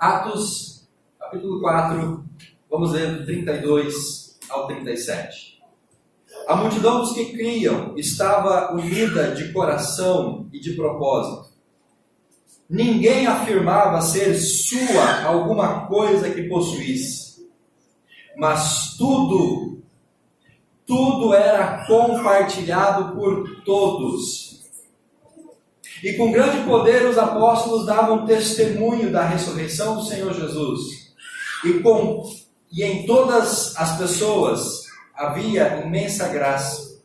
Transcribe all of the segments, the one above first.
Atos, capítulo 4, vamos ler do 32 ao 37. A multidão dos que criam estava unida de coração e de propósito. Ninguém afirmava ser sua alguma coisa que possuísse, mas tudo era compartilhado por todos. E com grande poder os apóstolos davam testemunho da ressurreição do Senhor Jesus. E em todas as pessoas havia imensa graça,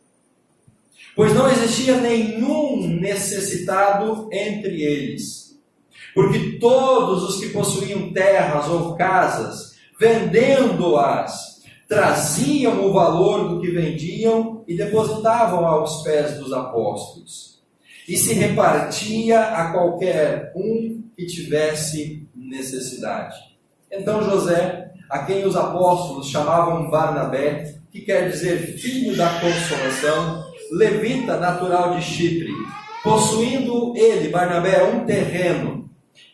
pois não existia nenhum necessitado entre eles, porque todos os que possuíam terras ou casas, vendendo-as, traziam o valor do que vendiam e depositavam aos pés dos apóstolos. E se repartia a qualquer um que tivesse necessidade. Então José, a quem os apóstolos chamavam Barnabé, que quer dizer filho da consolação, levita natural de Chipre, possuindo ele, Barnabé, um terreno,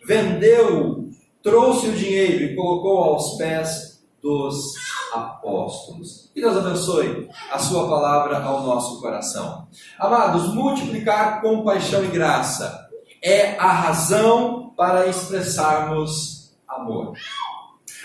vendeu-o, trouxe o dinheiro e colocou aos pés dos apóstolos. Que Deus abençoe a sua palavra ao nosso coração. Amados, multiplicar compaixão e graça é a razão para expressarmos amor.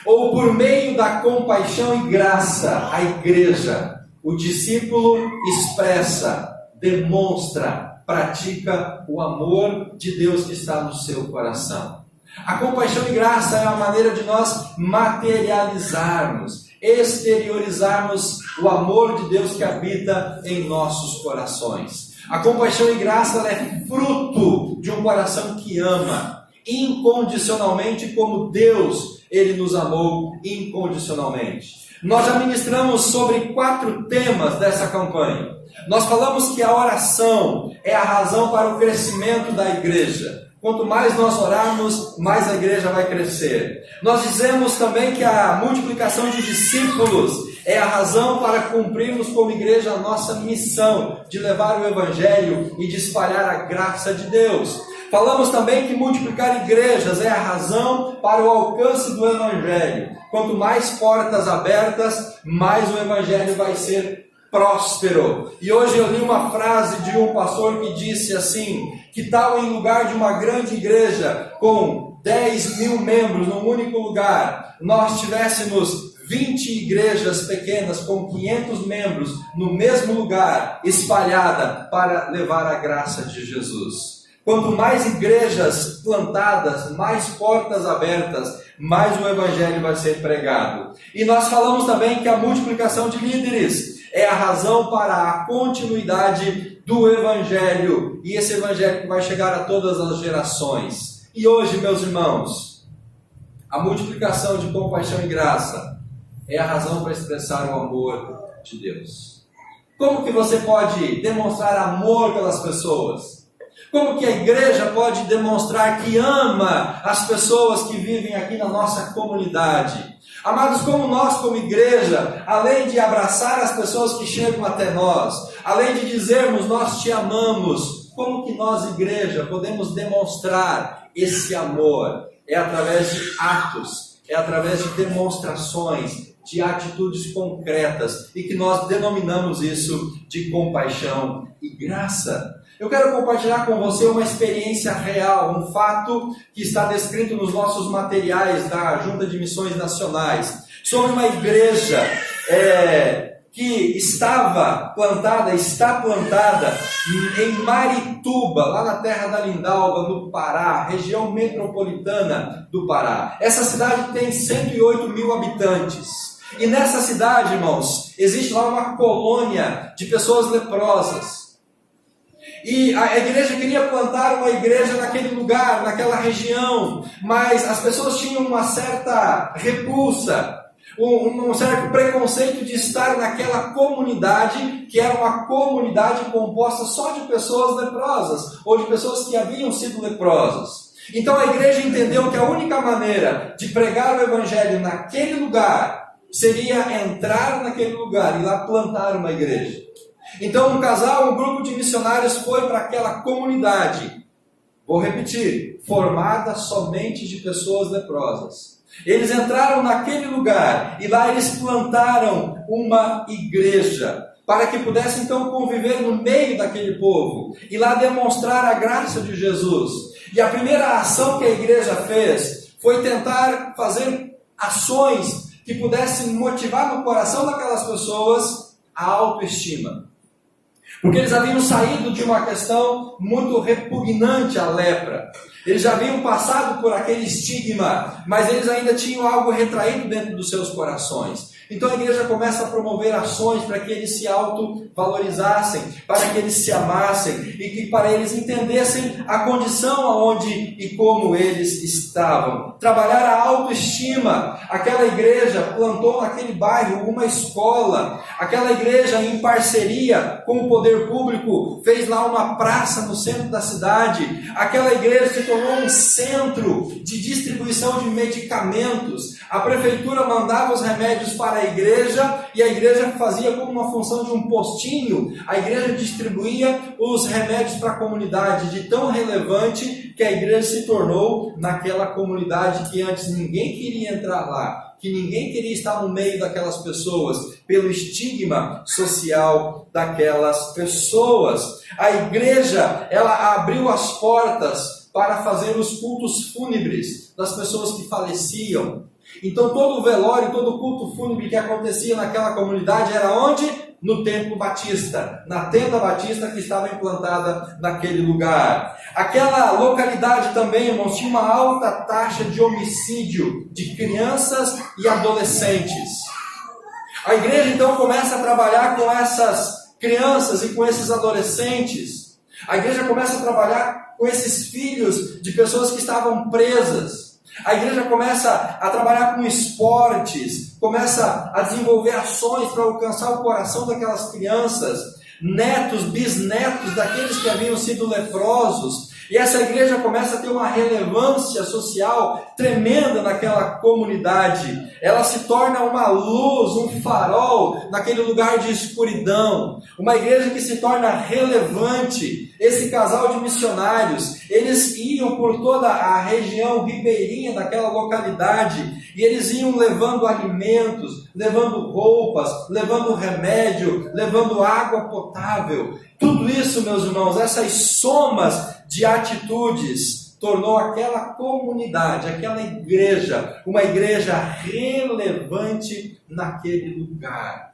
Ou por meio da compaixão e graça, a igreja, o discípulo expressa, demonstra, pratica o amor de Deus que está no seu coração. A compaixão e graça é a maneira de nós materializarmos, exteriorizarmos o amor de Deus que habita em nossos corações. A compaixão e graça é fruto de um coração que ama incondicionalmente como Deus, Ele nos amou incondicionalmente. Nós já ministramos sobre 4 temas dessa campanha. Nós falamos que a oração é a razão para o crescimento da igreja. Quanto mais nós orarmos, mais a igreja vai crescer. Nós dizemos também que a multiplicação de discípulos é a razão para cumprirmos como igreja a nossa missão de levar o evangelho e de espalhar a graça de Deus. Falamos também que multiplicar igrejas é a razão para o alcance do evangelho. Quanto mais portas abertas, mais o evangelho vai ser próspero. E hoje eu li uma frase de um pastor que disse assim: que tal em lugar de uma grande igreja com 10 mil membros num único lugar, nós tivéssemos 20 igrejas pequenas com 500 membros no mesmo lugar, espalhada para levar a graça de Jesus. Quanto mais igrejas plantadas, mais portas abertas, mais o evangelho vai ser pregado. E nós falamos também que a multiplicação de líderes é a razão para a continuidade do evangelho, e esse evangelho que vai chegar a todas as gerações. E hoje, meus irmãos, a multiplicação de compaixão e graça é a razão para expressar o amor de Deus. Como que você pode demonstrar amor pelas pessoas? Como que a igreja pode demonstrar que ama as pessoas que vivem aqui na nossa comunidade? Amados, como nós como igreja, além de abraçar as pessoas que chegam até nós, além de dizermos nós te amamos, como que nós, igreja, podemos demonstrar esse amor? É através de atos, é através de demonstrações, de atitudes concretas, e que nós denominamos isso de compaixão e graça. Eu quero compartilhar com você uma experiência real, um fato que está descrito nos nossos materiais da Junta de Missões Nacionais, sobre uma igreja que está plantada em Marituba, lá na terra da Lindalva, no Pará, região metropolitana do Pará. Essa cidade tem 108 mil habitantes. E nessa cidade, irmãos, existe lá uma colônia de pessoas leprosas. E a igreja queria plantar uma igreja naquele lugar, naquela região, mas as pessoas tinham uma certa repulsa, um certo preconceito de estar naquela comunidade, que era uma comunidade composta só de pessoas leprosas, ou de pessoas que haviam sido leprosas. Então a igreja entendeu que a única maneira de pregar o evangelho naquele lugar seria entrar naquele lugar e lá plantar uma igreja. Então um grupo de missionários foi para aquela comunidade Vou repetir, formada somente de pessoas leprosas. Eles entraram naquele lugar e lá eles plantaram uma igreja, para que pudessem então conviver no meio daquele povo e lá demonstrar a graça de Jesus. E a primeira ação que a igreja fez foi tentar fazer ações que pudessem motivar no coração daquelas pessoas a autoestima. Porque eles haviam saído de uma questão muito repugnante à lepra. Eles já haviam passado por aquele estigma, mas eles ainda tinham algo retraído dentro dos seus corações. Então a igreja começa a promover ações para que eles se autovalorizassem, para que eles se amassem e que para eles entendessem a condição aonde e como eles estavam. Trabalhar a autoestima. Aquela igreja plantou naquele bairro uma escola. Aquela igreja, em parceria com o poder público, fez lá uma praça no centro da cidade. Aquela igreja se tornou um centro de distribuição de medicamentos. A prefeitura mandava os remédios para a igreja e a igreja fazia como uma função de um postinho. A igreja distribuía os remédios para a comunidade, de tão relevante que a igreja se tornou naquela comunidade que antes ninguém queria entrar lá, que ninguém queria estar no meio daquelas pessoas, pelo estigma social daquelas pessoas. A igreja, ela abriu as portas para fazer os cultos fúnebres das pessoas que faleciam. Então todo o velório, todo o culto fúnebre que acontecia naquela comunidade era onde? No Templo Batista, na tenda batista que estava implantada naquele lugar. Aquela localidade também, irmãos, tinha uma alta taxa de homicídio de crianças e adolescentes. A igreja então começa a trabalhar com essas crianças e com esses adolescentes. A igreja começa a trabalhar com esses filhos de pessoas que estavam presas. A igreja começa a trabalhar com esportes, começa a desenvolver ações para alcançar o coração daquelas crianças, netos, bisnetos daqueles que haviam sido leprosos. E essa igreja começa a ter uma relevância social tremenda naquela comunidade. Ela se torna uma luz, um farol naquele lugar de escuridão. Uma igreja que se torna relevante. Esse casal de missionários, eles iam por toda a região ribeirinha daquela localidade e eles iam levando alimentos, levando roupas, levando remédio, levando água potável. Tudo isso, meus irmãos, essas somas de atitudes tornou aquela comunidade, aquela igreja, uma igreja relevante naquele lugar.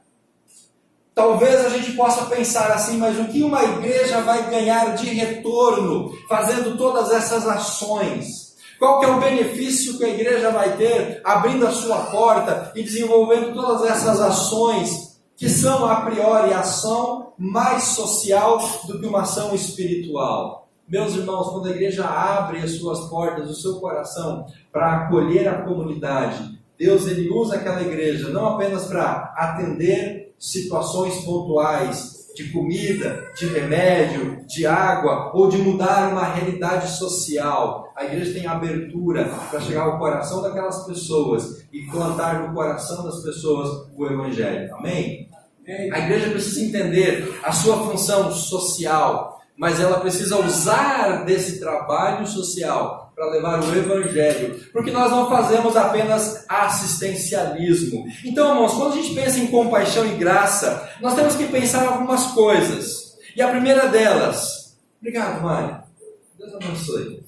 Talvez a gente possa pensar assim, mas o que uma igreja vai ganhar de retorno fazendo todas essas ações? Qual que é o benefício que a igreja vai ter abrindo a sua porta e desenvolvendo todas essas ações que são a priori ação mais social do que uma ação espiritual? Meus irmãos, quando a igreja abre as suas portas, o seu coração para acolher a comunidade, Deus ele usa aquela igreja não apenas para atender situações pontuais de comida, de remédio, de água ou de mudar uma realidade social. A igreja tem abertura para chegar ao coração daquelas pessoas e plantar no coração das pessoas o evangelho. Amém? A igreja precisa entender a sua função social, mas ela precisa usar desse trabalho social para levar o evangelho, porque nós não fazemos apenas assistencialismo. Então, irmãos, quando a gente pensa em compaixão e graça, nós temos que pensar em algumas coisas. E a primeira delas, obrigado, Mário, Deus abençoe.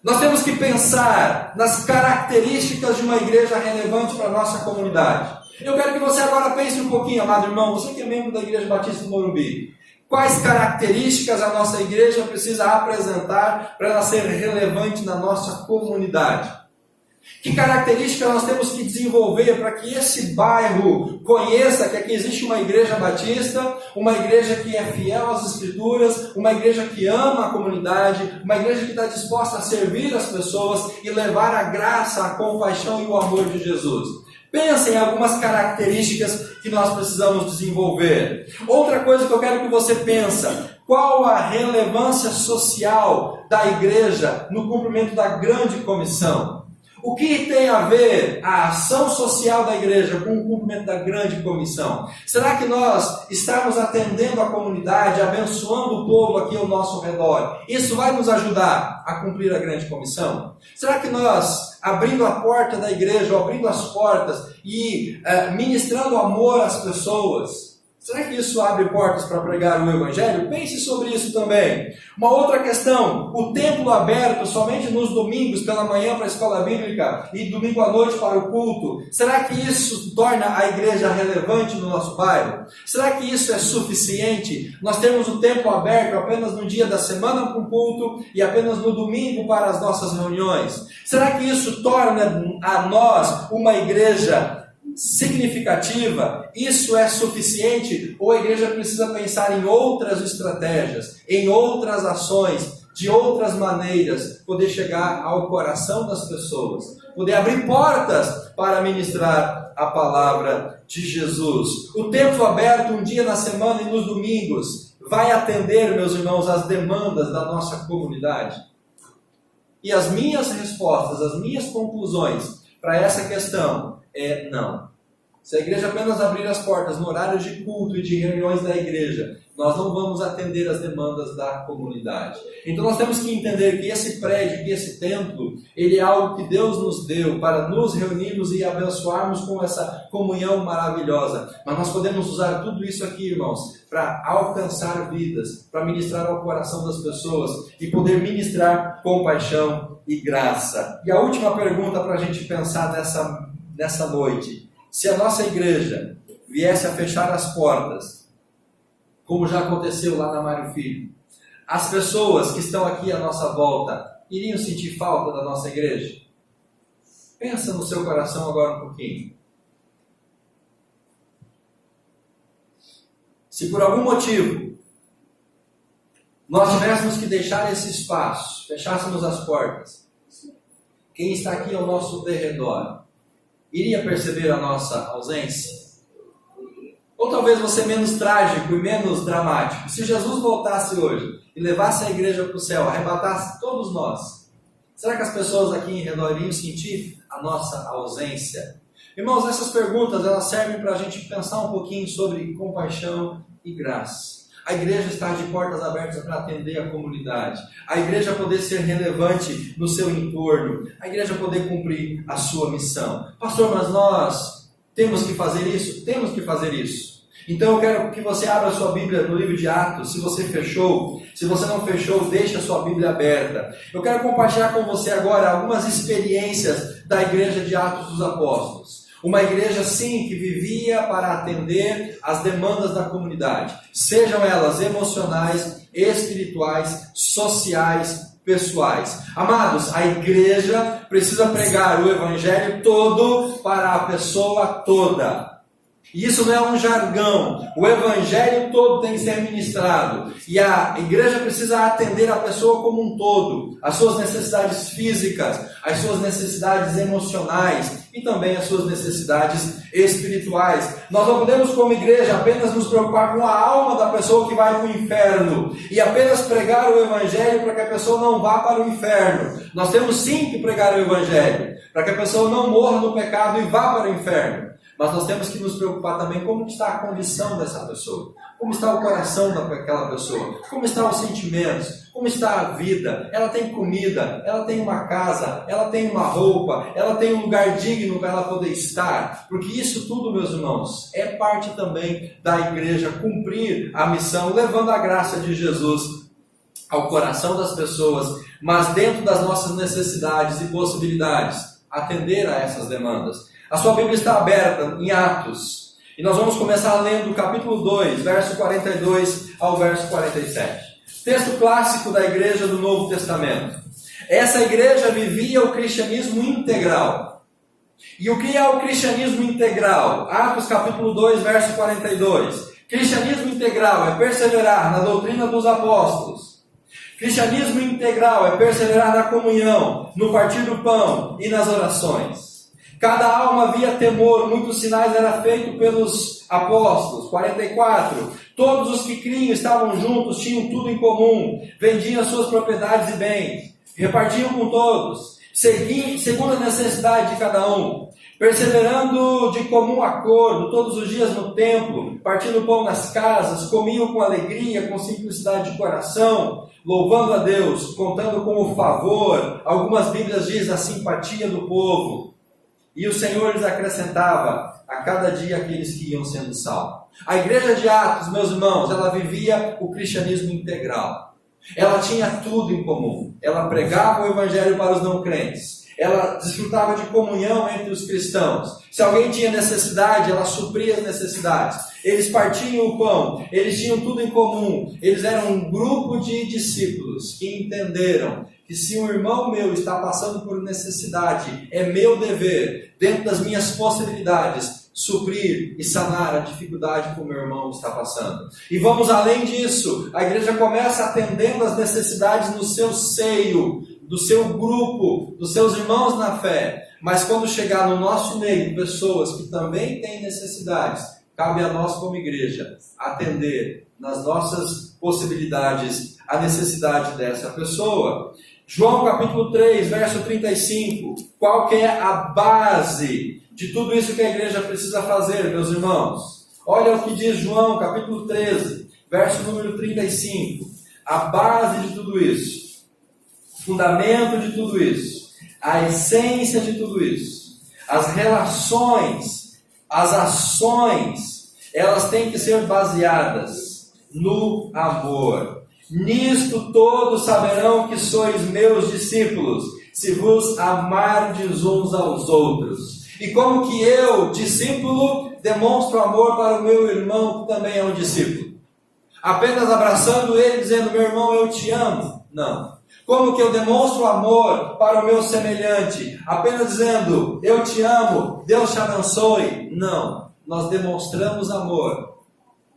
Nós temos que pensar nas características de uma igreja relevante para a nossa comunidade. Eu quero que você agora pense um pouquinho, amado irmão, você que é membro da Igreja Batista do Morumbi. Quais características a nossa igreja precisa apresentar para ela ser relevante na nossa comunidade? Que características nós temos que desenvolver para que esse bairro conheça que aqui existe uma igreja batista, uma igreja que é fiel às Escrituras, uma igreja que ama a comunidade, uma igreja que está disposta a servir as pessoas e levar a graça, a compaixão e o amor de Jesus? Pensa em algumas características que nós precisamos desenvolver. Outra coisa que eu quero que você pense: qual a relevância social da igreja no cumprimento da grande comissão? O que tem a ver a ação social da igreja com o cumprimento da grande comissão? Será que nós estamos atendendo a comunidade, abençoando o povo aqui ao nosso redor? Isso vai nos ajudar a cumprir a grande comissão? Será que nós, abrindo a porta da igreja, ou abrindo as portas e ministrando amor às pessoas, será que isso abre portas para pregar o Evangelho? Pense sobre isso também. Uma outra questão, o templo aberto somente nos domingos pela manhã para a escola bíblica e domingo à noite para o culto. Será que isso torna a igreja relevante no nosso bairro? Será que isso é suficiente? Nós temos o templo aberto apenas no dia da semana para o culto e apenas no domingo para as nossas reuniões. Será que isso torna a nós uma igreja significativa? Isso é suficiente? Ou a igreja precisa pensar em outras estratégias, em outras ações, de outras maneiras, poder chegar ao coração das pessoas, poder abrir portas para ministrar a palavra de Jesus? O templo aberto um dia na semana e nos domingos vai atender, meus irmãos, as demandas da nossa comunidade? E as minhas respostas, as minhas conclusões para essa questão é não. Se a igreja apenas abrir as portas no horário de culto e de reuniões da igreja, nós não vamos atender as demandas da comunidade. Então nós temos que entender que esse prédio, que esse templo, ele é algo que Deus nos deu para nos reunirmos e abençoarmos com essa comunhão maravilhosa. Mas nós podemos usar tudo isso aqui, irmãos, para alcançar vidas, para ministrar ao coração das pessoas e poder ministrar compaixão e graça. E a última pergunta para a gente pensar nessa noite: se a nossa igreja viesse a fechar as portas, como já aconteceu lá na Mário Filho, as pessoas que estão aqui à nossa volta iriam sentir falta da nossa igreja? Pensa no seu coração agora um pouquinho. Se por algum motivo nós tivéssemos que deixar esse espaço, fechássemos as portas, quem está aqui ao nosso derredor iria perceber a nossa ausência? Ou talvez você menos trágico e menos dramático. Se Jesus voltasse hoje e levasse a igreja para o céu, arrebatasse todos nós, será que as pessoas aqui em redor iriam sentir a nossa ausência? Irmãos, essas perguntas elas servem para a gente pensar um pouquinho sobre compaixão e graça. A igreja está de portas abertas para atender a comunidade. A igreja poder ser relevante no seu entorno. A igreja poder cumprir a sua missão. Pastor, mas nós temos que fazer isso? Temos que fazer isso. Então eu quero que você abra a sua Bíblia no livro de Atos. Se você fechou, se você não fechou, deixe a sua Bíblia aberta. Eu quero compartilhar com você agora algumas experiências da igreja de Atos dos Apóstolos. Uma igreja, sim, que vivia para atender as demandas da comunidade, sejam elas emocionais, espirituais, sociais, pessoais. Amados, a igreja precisa pregar o evangelho todo para a pessoa toda. E isso não é um jargão. O evangelho todo tem que ser ministrado. E a igreja precisa atender a pessoa como um todo. As suas necessidades físicas, as suas necessidades emocionais e também as suas necessidades espirituais. Nós não podemos, como igreja, apenas nos preocupar com a alma da pessoa que vai para o inferno e apenas pregar o evangelho para que a pessoa não vá para o inferno. Nós temos sim que pregar o evangelho para que a pessoa não morra no pecado e vá para o inferno. Mas nós temos que nos preocupar também como está a condição dessa pessoa, como está o coração daquela pessoa, como estão os sentimentos, como está a vida. Ela tem comida, ela tem uma casa, ela tem uma roupa, ela tem um lugar digno para ela poder estar. Porque isso tudo, meus irmãos, é parte também da igreja cumprir a missão, levando a graça de Jesus ao coração das pessoas, mas dentro das nossas necessidades e possibilidades, atender a essas demandas. A sua Bíblia está aberta em Atos. E nós vamos começar lendo o capítulo 2, verso 42 ao verso 47. Texto clássico da igreja do Novo Testamento. Essa igreja vivia o cristianismo integral. E o que é o cristianismo integral? Atos capítulo 2, verso 42. Cristianismo integral é perseverar na doutrina dos apóstolos. Cristianismo integral é perseverar na comunhão, no partir do pão e nas orações. Cada alma havia temor, muitos sinais eram feitos pelos apóstolos. 44. Todos os que criam estavam juntos, tinham tudo em comum, vendiam suas propriedades e bens, repartiam com todos, segundo a necessidade de cada um, perseverando de comum acordo todos os dias no templo, partindo pão nas casas, comiam com alegria, com simplicidade de coração, louvando a Deus, contando com o favor, algumas Bíblias dizem a simpatia do povo. E o Senhor lhes acrescentava a cada dia aqueles que iam sendo salvos. A igreja de Atos, meus irmãos, ela vivia o cristianismo integral. Ela tinha tudo em comum. Ela pregava o evangelho para os não crentes. Ela desfrutava de comunhão entre os cristãos. Se alguém tinha necessidade, ela supria as necessidades. Eles partiam o pão, eles tinham tudo em comum. Eles eram um grupo de discípulos que entenderam que se um irmão meu está passando por necessidade, é meu dever, dentro das minhas possibilidades, suprir e sanar a dificuldade que o meu irmão está passando. E vamos além disso, a igreja começa atendendo as necessidades no seu seio, do seu grupo, dos seus irmãos na fé. Mas quando chegar no nosso meio pessoas que também têm necessidades, cabe a nós como igreja atender nas nossas possibilidades a necessidade dessa pessoa. João capítulo 3, verso 35. Qual que é a base de tudo isso que a igreja precisa fazer, meus irmãos? Olha o que diz João capítulo 13, verso número 35. A base de tudo isso, o fundamento de tudo isso, a essência de tudo isso, as relações, as ações, elas têm que ser baseadas no amor. Nisto todos saberão que sois meus discípulos, se vos amardes uns aos outros. E como que eu, discípulo, demonstro amor para o meu irmão que também é um discípulo? Apenas abraçando ele, dizendo, meu irmão, eu te amo? Não. Como que eu demonstro amor para o meu semelhante? Apenas dizendo, eu te amo, Deus te abençoe? Não. Nós demonstramos amor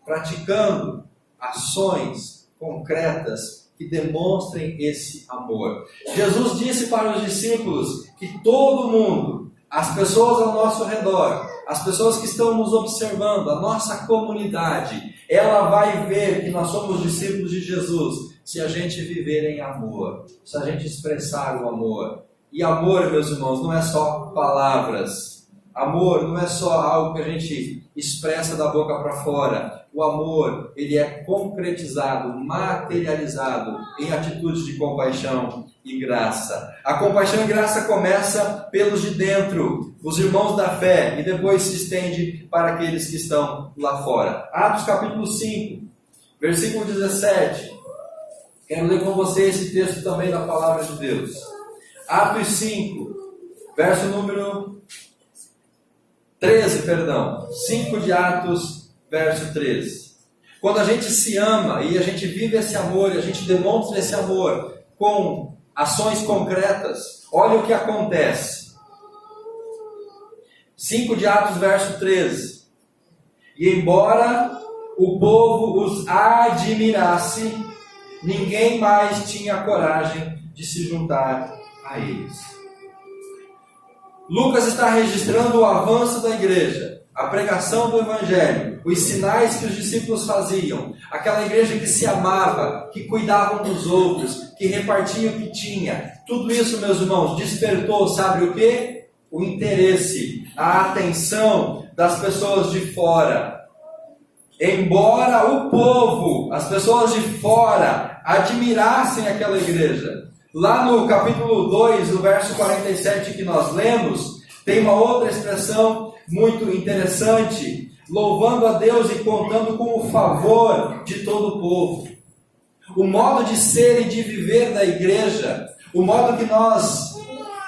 praticando ações concretas que demonstrem esse amor. Jesus disse para os discípulos que todo mundo, as pessoas ao nosso redor, as pessoas que estão nos observando, a nossa comunidade, ela vai ver que nós somos discípulos de Jesus se a gente viver em amor, se a gente expressar o amor. E amor, meus irmãos, não é só palavras. Amor não é só algo que a gente expressa da boca para fora. O amor, ele é concretizado, materializado em atitudes de compaixão e graça. A compaixão e graça começa pelos de dentro, os irmãos da fé, e depois se estende para aqueles que estão lá fora. Atos capítulo 5, versículo 17. Quero ler com você esse texto também da palavra de Deus. Atos 5, verso número 13, 5 de Atos, verso 13. Quando a gente se ama e a gente vive esse amor, e a gente demonstra esse amor com ações concretas, olha o que acontece. 5 de Atos, verso 13. E embora o povo os admirasse, ninguém mais tinha coragem de se juntar a eles. Lucas está registrando o avanço da igreja, a pregação do evangelho, os sinais que os discípulos faziam, aquela igreja que se amava, que cuidava uns dos outros, que repartia o que tinha. Tudo isso, meus irmãos, despertou, sabe o quê? O interesse, a atenção das pessoas de fora. Embora o povo, as pessoas de fora, admirassem aquela igreja. Lá no capítulo 2, no verso 47 que nós lemos, tem uma outra expressão muito interessante, louvando a Deus e contando com o favor de todo o povo. O modo de ser e de viver da igreja, o modo que nós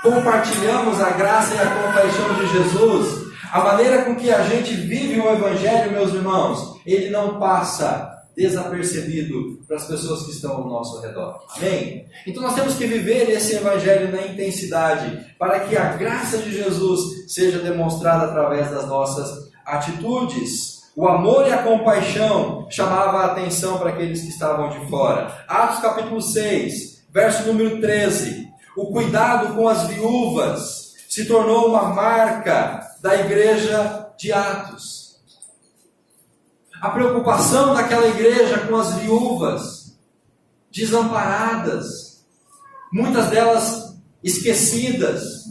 compartilhamos a graça e a compaixão de Jesus, a maneira com que a gente vive o evangelho, meus irmãos, ele não passa desapercebido para as pessoas que estão ao nosso redor. Amém? Então nós temos que viver esse evangelho na intensidade, para que a graça de Jesus seja demonstrada através das nossas atitudes. O amor e a compaixão chamavam a atenção para aqueles que estavam de fora. Atos capítulo 6, verso número 13. O cuidado com as viúvas se tornou uma marca da igreja de Atos. A preocupação daquela igreja com as viúvas, desamparadas, muitas delas esquecidas,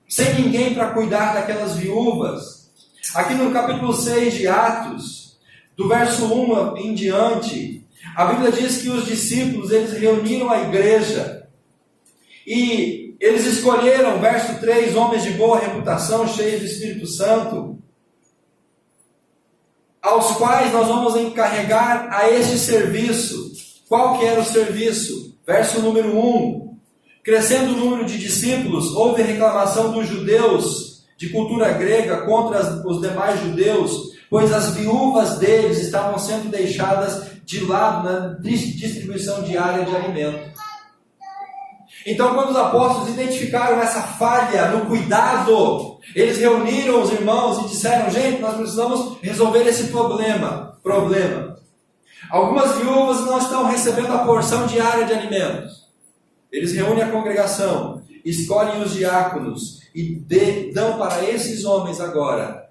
sem ninguém para cuidar daquelas viúvas. Aqui no capítulo 6 de Atos, do verso 1 em diante, a Bíblia diz que os discípulos, eles reuniram a igreja e eles escolheram, verso 3, homens de boa reputação, cheios do Espírito Santo, aos quais nós vamos encarregar a este serviço. Qual que era o serviço? Verso número 1. Crescendo o número de discípulos, houve reclamação dos judeus de cultura grega contra os demais judeus, pois as viúvas deles estavam sendo deixadas de lado na distribuição diária de alimento. Então, quando os apóstolos identificaram essa falha no cuidado, eles reuniram os irmãos e disseram: gente, nós precisamos resolver esse problema. Algumas viúvas não estão recebendo a porção diária de alimentos. Eles reúnem a congregação, escolhem os diáconos e dão para esses homens agora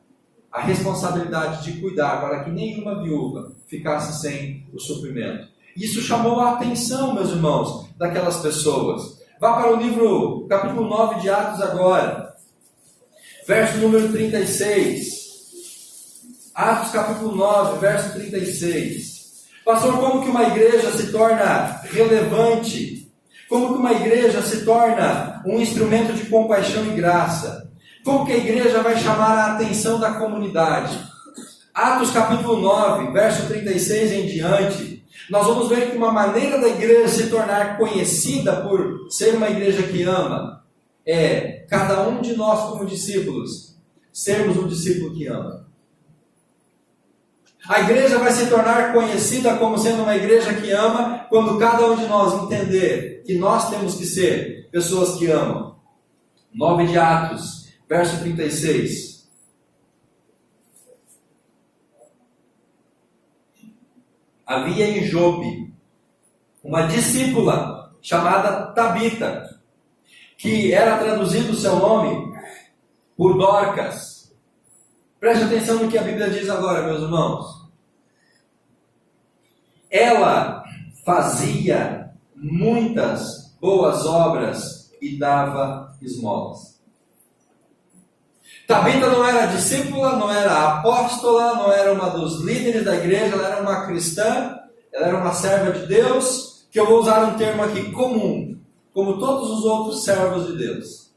a responsabilidade de cuidar para que nenhuma viúva ficasse sem o suprimento. Isso chamou a atenção, meus irmãos, daquelas pessoas. Vá para o livro, capítulo 9 de Atos agora, verso número 36. Atos capítulo 9, verso 36. Pastor, como que uma igreja se torna relevante? Como que uma igreja se torna um instrumento de compaixão e graça? Como que a igreja vai chamar a atenção da comunidade? Atos capítulo 9, verso 36 em diante, nós vamos ver que uma maneira da igreja se tornar conhecida por ser uma igreja que ama é cada um de nós como discípulos sermos um discípulo que ama. A igreja vai se tornar conhecida como sendo uma igreja que ama quando cada um de nós entender que nós temos que ser pessoas que amam. 9 de Atos, verso 36. Havia em Jope uma discípula chamada Tabita, que era traduzido o seu nome por Dorcas. Preste atenção no que a Bíblia diz agora, meus irmãos. Ela fazia muitas boas obras e dava esmolas. Tabita não era discípula, não era apóstola, não era uma dos líderes da igreja, ela era uma cristã, ela era uma serva de Deus, que eu vou usar um termo aqui comum, como todos os outros servos de Deus.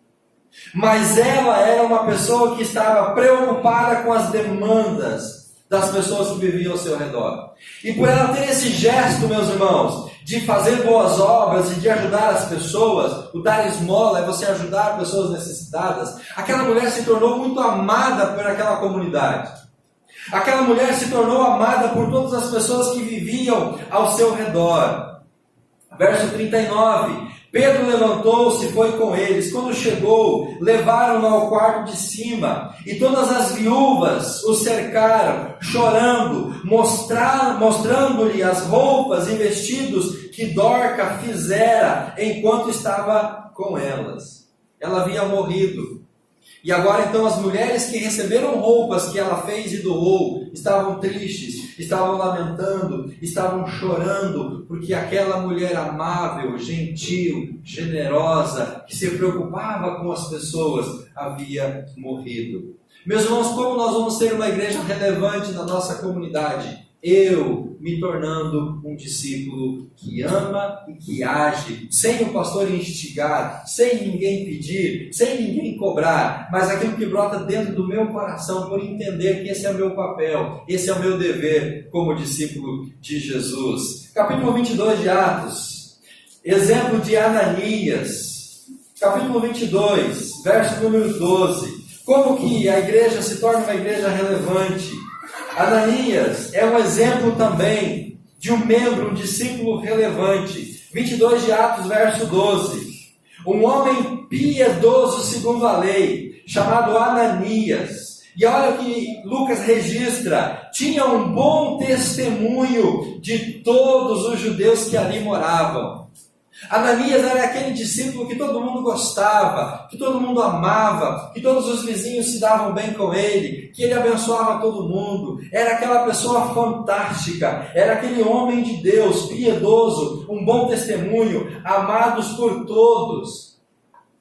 Mas ela era uma pessoa que estava preocupada com as demandas das pessoas que viviam ao seu redor. E por ela ter esse gesto, meus irmãos, de fazer boas obras e de ajudar as pessoas, o dar esmola é você ajudar pessoas necessitadas, aquela mulher se tornou muito amada por aquela comunidade. Aquela mulher se tornou amada por todas as pessoas que viviam ao seu redor. Verso 39. Pedro levantou-se e foi com eles. Quando chegou, levaram-no ao quarto de cima, e todas as viúvas o cercaram, chorando, mostrando-lhe as roupas e vestidos que Dorca fizera enquanto estava com elas. Ela havia morrido. E agora então as mulheres que receberam roupas que ela fez e doou, estavam tristes, estavam lamentando, estavam chorando, porque aquela mulher amável, gentil, generosa, que se preocupava com as pessoas, havia morrido. Meus irmãos, como nós vamos ser uma igreja relevante na nossa comunidade? Eu me tornando um discípulo que ama e que age, sem o pastor instigar, sem ninguém pedir, sem ninguém cobrar, mas aquilo que brota dentro do meu coração, por entender que esse é o meu papel, esse é o meu dever como discípulo de Jesus. Capítulo 22 de Atos, exemplo de Ananias. Capítulo 22, verso número 12. Como que a igreja se torna uma igreja relevante? Ananias é um exemplo também de um membro, um discípulo relevante. 22 de Atos, verso 12. Um homem piedoso segundo a lei, chamado Ananias. E olha o que Lucas registra. Tinha um bom testemunho de todos os judeus que ali moravam. Ananias era aquele discípulo que todo mundo gostava, que todo mundo amava, que todos os vizinhos se davam bem com ele, que ele abençoava todo mundo. Era aquela pessoa fantástica, era aquele homem de Deus, piedoso, um bom testemunho, amados por todos.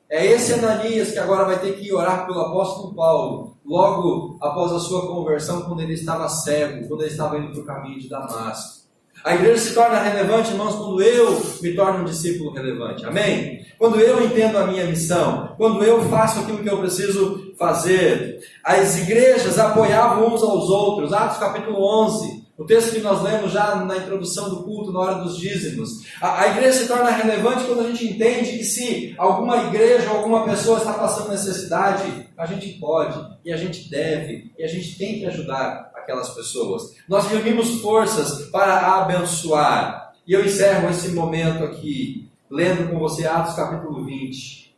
É esse Ananias que agora vai ter que orar pelo apóstolo Paulo, logo após a sua conversão, quando ele estava cego, quando ele estava indo para o caminho de Damasco. A igreja se torna relevante, irmãos, quando eu me torno um discípulo relevante. Amém? Quando eu entendo a minha missão, quando eu faço aquilo que eu preciso fazer. As igrejas apoiavam uns aos outros. Atos capítulo 11. O texto que nós lemos já na introdução do culto, na hora dos dízimos. A igreja se torna relevante quando a gente entende que se alguma igreja ou alguma pessoa está passando necessidade, a gente pode, e a gente deve, e a gente tem que ajudar aquelas pessoas. Nós reunimos forças para abençoar. E eu encerro esse momento aqui, lendo com você Atos capítulo 20,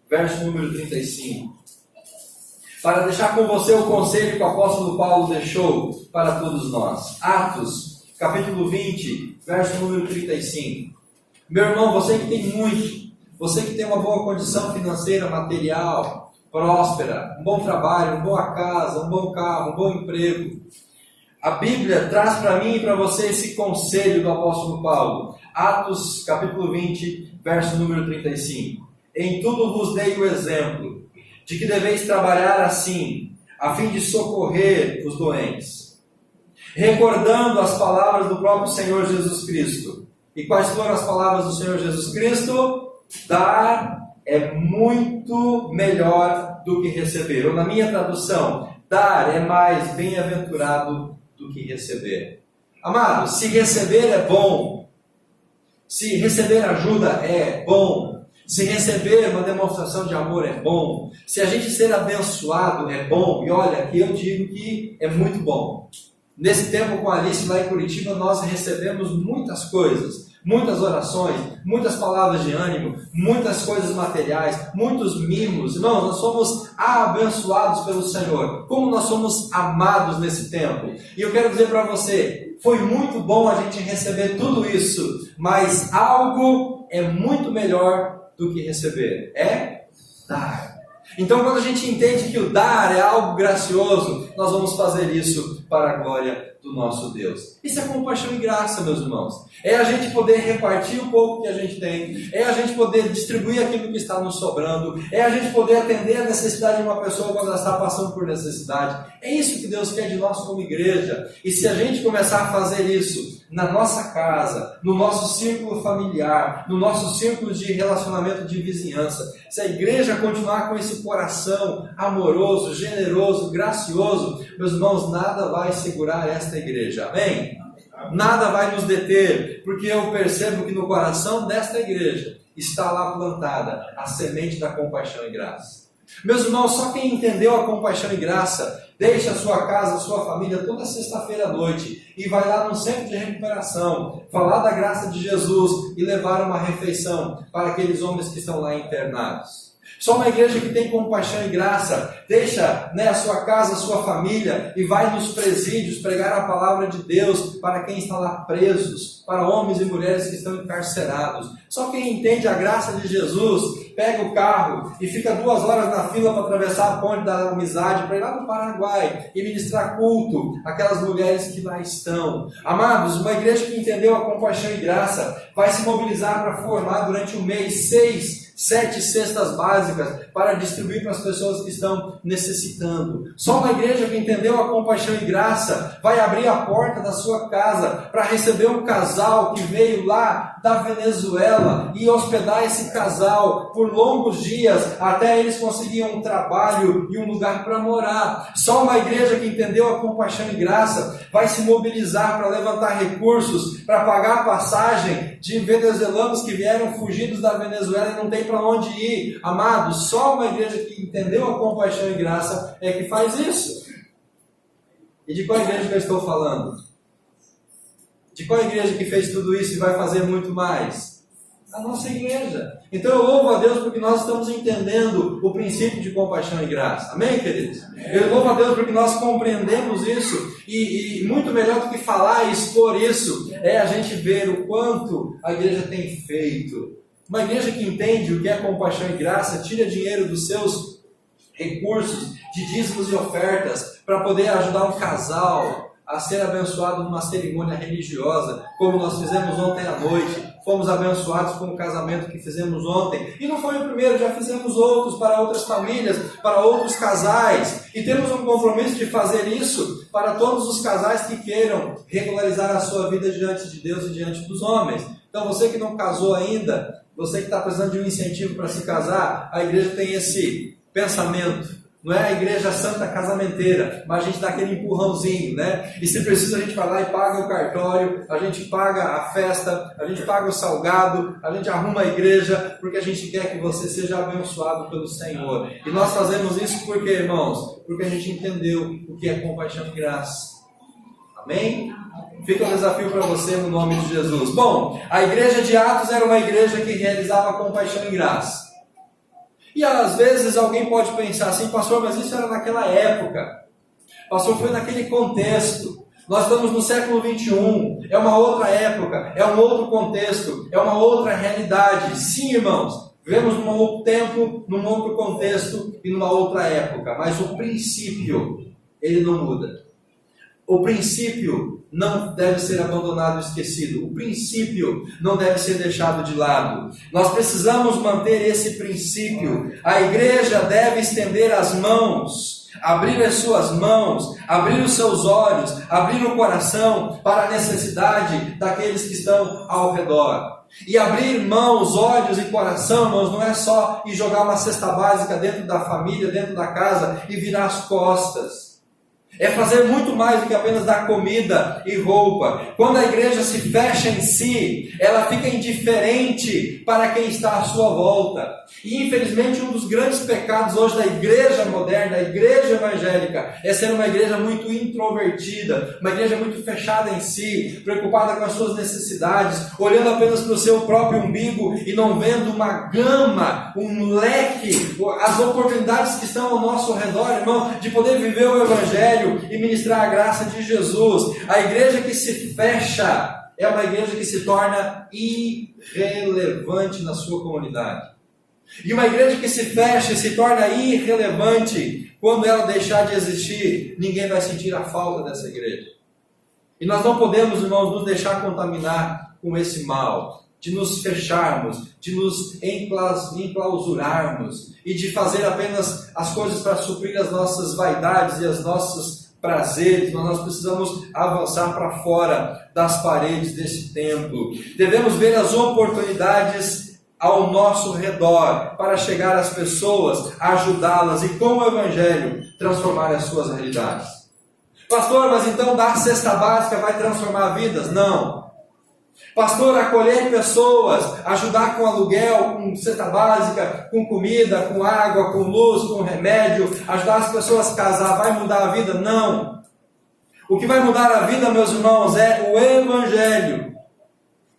verso número 35. Para deixar com você o conselho que o apóstolo Paulo deixou para todos nós. Atos, capítulo 20, verso número 35. Meu irmão, você que tem muito, você que tem uma boa condição financeira, material, próspera, um bom trabalho, uma boa casa, um bom carro, um bom emprego. A Bíblia traz para mim e para você esse conselho do apóstolo Paulo. Atos, capítulo 20, verso número 35. Em tudo vos dei o exemplo de que deveis trabalhar assim, a fim de socorrer os doentes, recordando as palavras do próprio Senhor Jesus Cristo. E quais foram as palavras do Senhor Jesus Cristo? Dar é muito melhor do que receber. Ou na minha tradução, dar é mais bem-aventurado do que receber. Amados, se receber é bom, se receber ajuda é bom, se receber uma demonstração de amor é bom, se a gente ser abençoado é bom, e olha, aqui eu digo que é muito bom. Nesse tempo com a Alice lá em Curitiba, nós recebemos muitas coisas, muitas orações, muitas palavras de ânimo, muitas coisas materiais, muitos mimos. Irmãos, nós somos abençoados pelo Senhor, como nós somos amados nesse tempo. E eu quero dizer para você, foi muito bom a gente receber tudo isso, mas algo é muito melhor do que receber, é dar. Então, quando a gente entende que o dar é algo gracioso, nós vamos fazer isso para a glória do nosso Deus. Isso é compaixão e graça, meus irmãos. É a gente poder repartir o pouco que a gente tem, é a gente poder distribuir aquilo que está nos sobrando, é a gente poder atender a necessidade de uma pessoa quando ela está passando por necessidade. É isso que Deus quer de nós como igreja. E se a gente começar a fazer isso na nossa casa, no nosso círculo familiar, no nosso círculo de relacionamento de vizinhança, se a igreja continuar com esse coração amoroso, generoso, gracioso, meus irmãos, nada vai segurar esta igreja, amém? Nada vai nos deter, porque eu percebo que no coração desta igreja está lá plantada a semente da compaixão e graça. Meus irmãos, só quem entendeu a compaixão e graça, deixa a sua casa, a sua família toda sexta-feira à noite e vai lá no centro de recuperação, falar da graça de Jesus e levar uma refeição para aqueles homens que estão lá internados. Só uma igreja que tem compaixão e graça, deixa a sua casa, a sua família e vai nos presídios pregar a palavra de Deus para quem está lá presos, para homens e mulheres que estão encarcerados. Só quem entende a graça de Jesus, pega o carro e fica 2 horas na fila para atravessar a ponte da amizade, para ir lá no Paraguai e ministrar culto àquelas mulheres que lá estão. Amados, uma igreja que entendeu a compaixão e graça vai se mobilizar para formar durante um mês 7 cestas básicas para distribuir para as pessoas que estão necessitando. Só uma igreja que entendeu a compaixão e graça vai abrir a porta da sua casa para receber um casal que veio lá da Venezuela e hospedar esse casal por longos dias até eles conseguirem um trabalho e um lugar para morar. Só uma igreja que entendeu a compaixão e graça vai se mobilizar para levantar recursos para pagar a passagem de venezuelanos que vieram fugidos da Venezuela e não tem para onde ir. Amados, só uma igreja que entendeu a compaixão e graça é que faz isso. E de qual igreja que eu estou falando? De qual igreja que fez tudo isso e vai fazer muito mais? A nossa igreja. Então eu louvo a Deus porque nós estamos entendendo o princípio de compaixão e graça. Amém, queridos? Eu louvo a Deus porque nós compreendemos isso e muito melhor do que falar e expor isso é a gente ver o quanto a igreja tem feito. Uma igreja que entende o que é compaixão e graça, tira dinheiro dos seus recursos de dízimos e ofertas para poder ajudar um casal a ser abençoado numa cerimônia religiosa, como nós fizemos ontem à noite. fomos abençoados com o casamento que fizemos ontem. E não foi o primeiro, já fizemos outros para outras famílias, para outros casais. E temos um compromisso de fazer isso para todos os casais que queiram regularizar a sua vida diante de Deus e diante dos homens. Então você que não casou ainda, você que está precisando de um incentivo para se casar, a igreja tem esse pensamento. Não é a igreja santa casamenteira, mas a gente dá aquele empurrãozinho, né? E se precisa a gente vai lá e paga o cartório, a gente paga a festa, a gente paga o salgado, a gente arruma a igreja, porque a gente quer que você seja abençoado pelo Senhor. E nós fazemos isso por quê, irmãos? Porque a gente entendeu o que é compaixão e graça. Amém? Fica um desafio para você no nome de Jesus. Bom, a igreja de Atos era uma igreja que realizava compaixão e graça. E às vezes alguém pode pensar assim, pastor, mas isso era naquela época. Pastor, foi naquele contexto. Nós estamos no século 21, é uma outra época, é um outro contexto, é uma outra realidade. Sim, irmãos, vivemos num outro tempo, num outro contexto e numa outra época. Mas o princípio, ele não muda. O princípio não deve ser abandonado e esquecido. O princípio não deve ser deixado de lado. Nós precisamos manter esse princípio. A igreja deve estender as mãos, abrir as suas mãos, abrir os seus olhos, abrir o coração para a necessidade daqueles que estão ao redor. E abrir mãos, olhos e coração, irmãos, não é só ir jogar uma cesta básica dentro da família, dentro da casa e virar as costas. É fazer muito mais do que apenas dar comida e roupa. Quando a igreja se fecha em si, ela fica indiferente para quem está à sua volta. E infelizmente um dos grandes pecados hoje da igreja moderna, da igreja evangélica, é ser uma igreja muito introvertida, uma igreja muito fechada em si, preocupada com as suas necessidades, olhando apenas para o seu próprio umbigo e não vendo uma gama, um leque, as oportunidades que estão ao nosso redor, irmão, de poder viver o evangelho e ministrar a graça de Jesus. A igreja que se fecha é uma igreja que se torna irrelevante na sua comunidade. E uma igreja que se fecha e se torna irrelevante, quando ela deixar de existir, ninguém vai sentir a falta dessa igreja. E nós não podemos, irmãos, nos deixar contaminar com esse mal, de nos fecharmos, de nos enclausurarmos e de fazer apenas as coisas para suprir as nossas vaidades e os nossos prazeres. Mas nós precisamos avançar para fora das paredes desse templo. Devemos ver as oportunidades ao nosso redor para chegar às pessoas, ajudá-las e com o evangelho transformar as suas realidades. Pastor, mas então dar cesta básica vai transformar vidas? Não. Pastor, acolher pessoas, ajudar com aluguel, com cesta básica, com comida, com água, com luz, com remédio, ajudar as pessoas a casar, vai mudar a vida? Não. O que vai mudar a vida, meus irmãos, é o evangelho,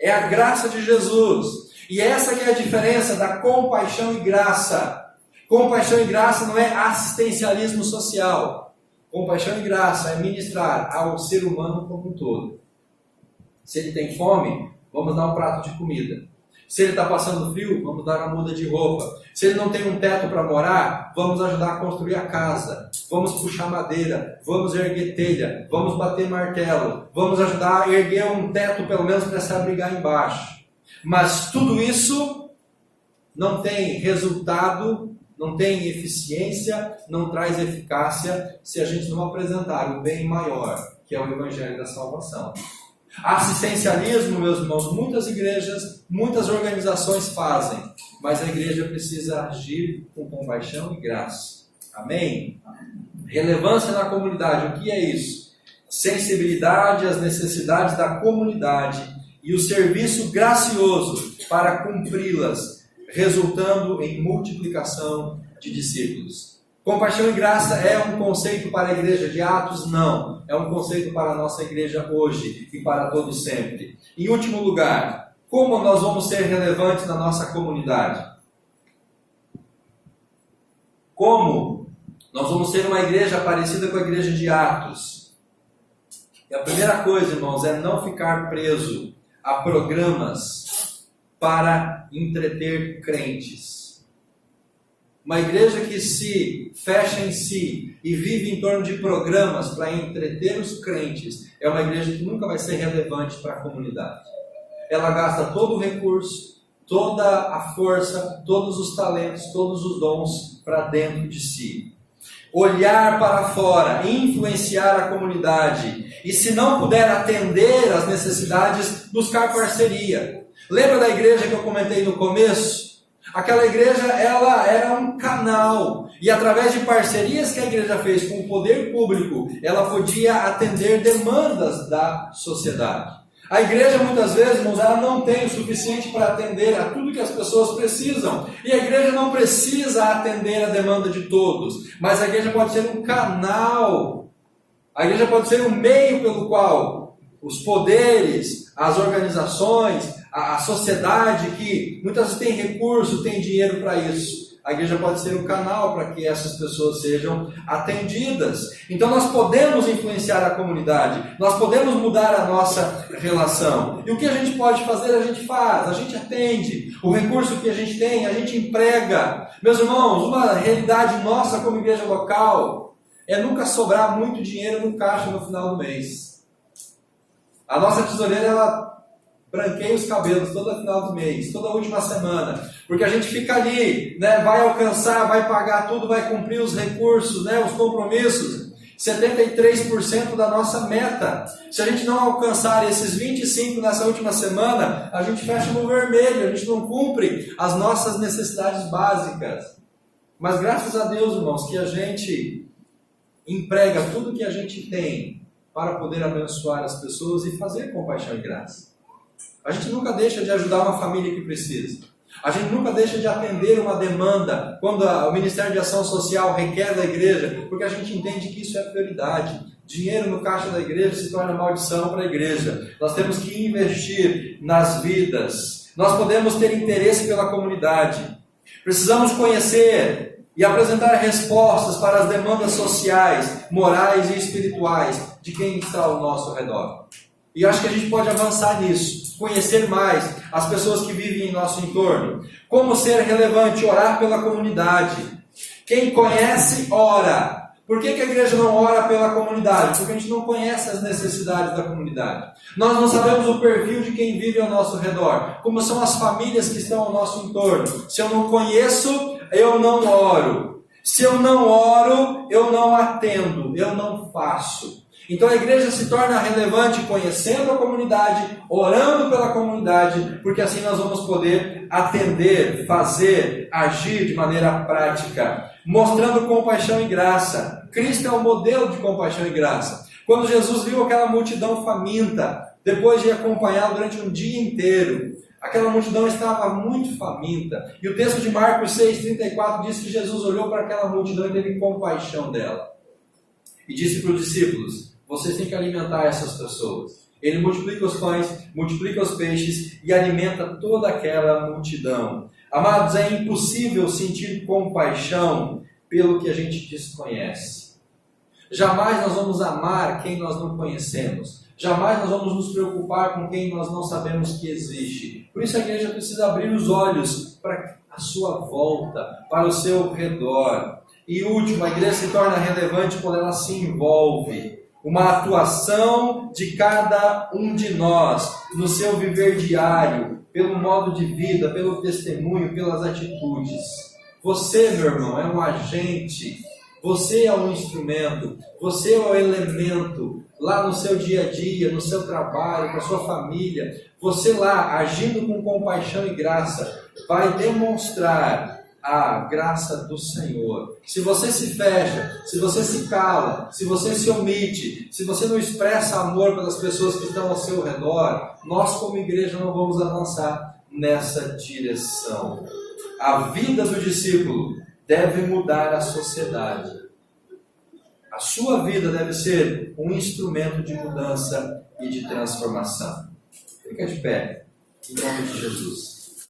é a graça de Jesus. E essa que é a diferença da compaixão e graça. Compaixão e graça não é assistencialismo social. Compaixão e graça é ministrar ao ser humano como um todo. Se ele tem fome, vamos dar um prato de comida. Se ele está passando frio, vamos dar uma muda de roupa. Se ele não tem um teto para morar, vamos ajudar a construir a casa. Vamos puxar madeira, vamos erguer telha, vamos bater martelo, vamos ajudar a erguer um teto pelo menos para se abrigar embaixo. Mas tudo isso não tem resultado, não tem eficiência, não traz eficácia se a gente não apresentar o bem maior, que é o evangelho da salvação. Assistencialismo, meus irmãos, muitas igrejas, muitas organizações fazem, mas a igreja precisa agir com compaixão e graça. Amém? Relevância na comunidade, o que é isso? Sensibilidade às necessidades da comunidade e o serviço gracioso para cumpri-las, resultando em multiplicação de discípulos. Compaixão e graça é um conceito para a igreja de Atos? Não. É um conceito para a nossa igreja hoje e para todo sempre. Em último lugar, como nós vamos ser relevantes na nossa comunidade? Como nós vamos ser uma igreja parecida com a igreja de Atos? E a primeira coisa, irmãos, é não ficar preso a programas para entreter crentes. Uma igreja que se fecha em si e vive em torno de programas para entreter os crentes é uma igreja que nunca vai ser relevante para a comunidade. ela gasta todo o recurso, toda a força, todos os talentos, todos os dons para dentro de si. Olhar para fora, influenciar a comunidade. E se não puder atender às necessidades, buscar parceria. Lembra da igreja que eu comentei no começo? Aquela igreja, ela era um canal. E através de parcerias que a igreja fez com o poder público, ela podia atender demandas da sociedade. A igreja, muitas vezes, irmãos, ela não tem o suficiente para atender a tudo que as pessoas precisam. E a igreja não precisa atender a demanda de todos. Mas a igreja pode ser um canal. A igreja pode ser um meio pelo qual os poderes, as organizações, a sociedade que muitas vezes tem recurso, tem dinheiro para isso. A igreja pode ser um canal para que essas pessoas sejam atendidas. Então nós podemos influenciar a comunidade, nós podemos mudar a nossa relação. E o que a gente pode fazer, a gente faz, a gente atende. O recurso que a gente tem, a gente emprega. Meus irmãos, uma realidade nossa como igreja local é nunca sobrar muito dinheiro no caixa no final do mês. A nossa tesoureira, ela branqueia os cabelos todo final do mês, toda última semana, porque a gente fica ali, né, vai alcançar, vai pagar tudo, vai cumprir os recursos, né, os compromissos, 73% da nossa meta. Se a gente não alcançar esses 25% nessa última semana, a gente fecha no vermelho, a gente não cumpre as nossas necessidades básicas. Mas graças a Deus, irmãos, que a gente emprega tudo que a gente tem para poder abençoar as pessoas e fazer compaixão e graça. A gente nunca deixa de ajudar uma família que precisa. A gente nunca deixa de atender uma demanda quando o Ministério de Ação Social requer da igreja, porque a gente entende que isso é prioridade. Dinheiro no caixa da igreja se torna maldição para a igreja. Nós temos que investir nas vidas. Nós podemos ter interesse pela comunidade. Precisamos conhecer e apresentar respostas para as demandas sociais, morais e espirituais de quem está ao nosso redor. E acho que a gente pode avançar nisso, conhecer mais as pessoas que vivem em nosso entorno. Como ser relevante, orar pela comunidade. Quem conhece, ora. Por que a igreja não ora pela comunidade? Porque a gente não conhece as necessidades da comunidade. Nós não sabemos o perfil de quem vive ao nosso redor. Como são as famílias que estão ao nosso entorno. Se eu não conheço, eu não oro. Se eu não oro, eu não atendo, eu não faço. Então a igreja se torna relevante conhecendo a comunidade, orando pela comunidade, porque assim nós vamos poder atender, fazer, agir de maneira prática, mostrando compaixão e graça. Cristo é o modelo de compaixão e graça. Quando Jesus viu aquela multidão faminta, depois de acompanhá-lo durante um dia inteiro, aquela multidão estava muito faminta. E o texto de Marcos 6,34 diz que Jesus olhou para aquela multidão e teve compaixão dela. E disse para os discípulos: vocês têm que alimentar essas pessoas. Ele multiplica os pães, multiplica os peixes e alimenta toda aquela multidão. Amados, é impossível sentir compaixão pelo que a gente desconhece. Jamais nós vamos amar quem nós não conhecemos. Jamais nós vamos nos preocupar com quem nós não sabemos que existe. Por isso a igreja precisa abrir os olhos para a sua volta, para o seu redor. E último, a igreja se torna relevante quando ela se envolve. Uma atuação de cada um de nós, no seu viver diário, pelo modo de vida, pelo testemunho, pelas atitudes. Você, meu irmão, é um agente, você é um instrumento, você é o elemento, lá no seu dia a dia, no seu trabalho, com a sua família. Você lá, agindo com compaixão e graça, vai demonstrar a graça do Senhor. Se você se fecha, se você se cala, se você se omite, se você não expressa amor pelas pessoas que estão ao seu redor, nós como igreja não vamos avançar nessa direção. A vida do discípulo deve mudar a sociedade. A sua vida deve ser um instrumento de mudança e de transformação. Fica de pé, em nome de Jesus.